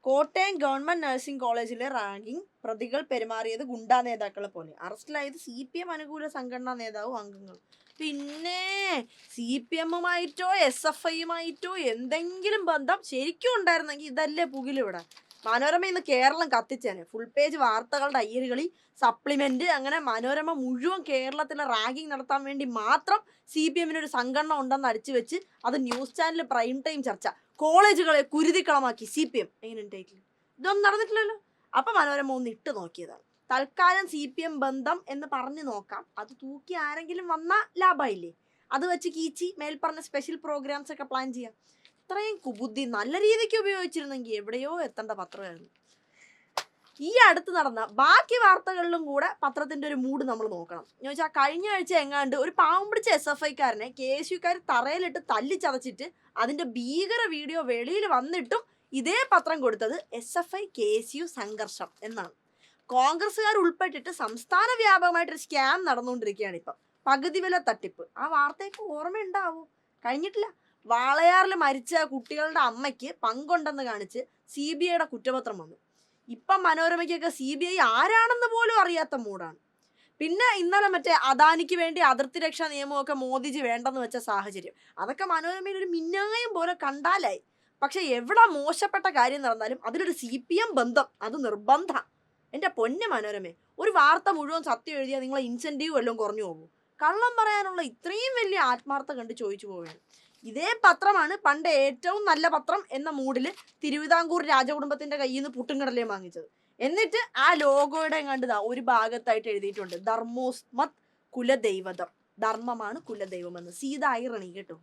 Kottayam government nursing കോളേജിലെ ragging പ്രതികൾ പെരുമാറിയത് ഗുണ്ടാ നേതാക്കളെ പോലെ. അറസ്റ്റിലായത് CPM അനുകൂല സംഘടനാ നേതാവും അംഗങ്ങളും. പിന്നെ CPM-മായിട്ടോ SFI-യുമായിട്ടോ എന്തെങ്കിലും ബന്ധം ശരിക്കും ഉണ്ടായിരുന്നെങ്കിൽ ഇതല്ലേ പുകിലിവിടെ. മനോരമ ഇന്ന് കേരളം കത്തിച്ചേനെ. ഫുൾ പേജ് വാർത്തകളുടെ അയ്യരുകളി, സപ്ലിമെന്റ്, അങ്ങനെ മനോരമ മുഴുവൻ കേരളത്തിലെ റാഗിംഗ് നടത്താൻ വേണ്ടി മാത്രം CPM-ന് ഒരു സംഘടന ഉണ്ടെന്ന് അടിച്ചു വെച്ച് അത് ന്യൂസ് ചാനൽ പ്രൈം ടൈം ചർച്ച. കോളേജുകളെ കുരുതിക്കളമാക്കി CPM. എങ്ങനെ ടൈറ്റിൽ? ഇതൊന്നും നടന്നിട്ടില്ലല്ലോ. അപ്പൊ മനോരമ ഒന്ന് ഇട്ട് നോക്കിയതാണ്. തൽക്കാലം CPM ബന്ധം എന്ന് പറഞ്ഞു നോക്കാം. അത് തൂക്കി ആരെങ്കിലും വന്നാ ലാഭമായില്ലേ. അത് വെച്ച് കീച്ചി മേൽപ്പറഞ്ഞ സ്പെഷ്യൽ പ്രോഗ്രാംസ് ഒക്കെ പ്ലാൻ ചെയ്യാം. ഇത്രയും കുബുദ്ധി നല്ല രീതിക്ക് ഉപയോഗിച്ചിരുന്നെങ്കിൽ എവിടെയോ എത്തേണ്ട പത്രമായിരുന്നു. ഈ അടുത്ത് നടന്ന ബാക്കി വാർത്തകളിലും കൂടെ പത്രത്തിന്റെ ഒരു മൂഡ് നമ്മൾ നോക്കണം. എന്ന് വെച്ചാൽ കഴിഞ്ഞ ആഴ്ച എങ്ങാണ്ട് ഒരു പാവം പിടിച്ച SFI-കാരനെ KSU-കാർ തറയിലിട്ട് തല്ലിച്ചതച്ചിട്ട് അതിന്റെ ഭീകര വീഡിയോ വെളിയിൽ വന്നിട്ടും ഇതേ പത്രം കൊടുത്തത് SFI KSU സംഘർഷം എന്നാണ്. കോൺഗ്രസ്സുകാർ ഉൾപ്പെട്ടിട്ട് സംസ്ഥാന വ്യാപകമായിട്ടൊരു സ്കാം നടന്നുകൊണ്ടിരിക്കുകയാണ് ഇപ്പം. പകുതി വില തട്ടിപ്പ്. ആ വാർത്തയൊക്കെ ഓർമ്മയുണ്ടാവോ? കഴിഞ്ഞിട്ടില്ല. വാളയാറിൽ മരിച്ച കുട്ടികളുടെ അമ്മയ്ക്ക് പങ്കുണ്ടെന്ന് കാണിച്ച് CBI-യുടെ കുറ്റപത്രം വന്നു. ഇപ്പം മനോരമയ്ക്കൊക്കെ CBI ആരാണെന്ന് പോലും അറിയാത്ത മൂടാണ്. പിന്നെ ഇന്നലെ മറ്റേ അദാനിക്ക് വേണ്ടി അതിർത്തി രക്ഷാ നിയമമൊക്കെ മോദിജി വേണ്ടെന്ന് വെച്ച സാഹചര്യം, അതൊക്കെ മനോരമയിൽ ഒരു മിന്നായം പോലെ കണ്ടാലായി. പക്ഷെ എവിടെ മോശപ്പെട്ട കാര്യം നടന്നാലും അതിലൊരു CPM ബന്ധം അത് നിർബന്ധ. എൻ്റെ പൊന്നെ മനോരമേ, ഒരു വാർത്ത മുഴുവൻ സത്യം എഴുതിയാൽ നിങ്ങളെ ഇൻസെൻറ്റീവ് വല്ലതും കുറഞ്ഞു പോകും. കള്ളം പറയാനുള്ള ഇത്രയും വലിയ ആത്മാർത്ഥ കണ്ട് ചോദിച്ചു പോവുകയാണ്. ഇതേ പത്രമാണ് പണ്ട് ഏറ്റവും നല്ല പത്രം എന്ന മൂഡിൽ തിരുവിതാംകൂർ രാജകുടുംബത്തിന്റെ കയ്യിൽ നിന്ന് പുട്ടുംകടലയും വാങ്ങിച്ചത്. എന്നിട്ട് ആ ലോഗോയുടെ കണ്ടതാ ഒരു ഭാഗത്തായിട്ട് എഴുതിയിട്ടുണ്ട് ധർമ്മോസ്മത് കുലദൈവതം. ധർമ്മമാണ് കുലദൈവമെന്ന്. സീത ഐറണി കേട്ടോ.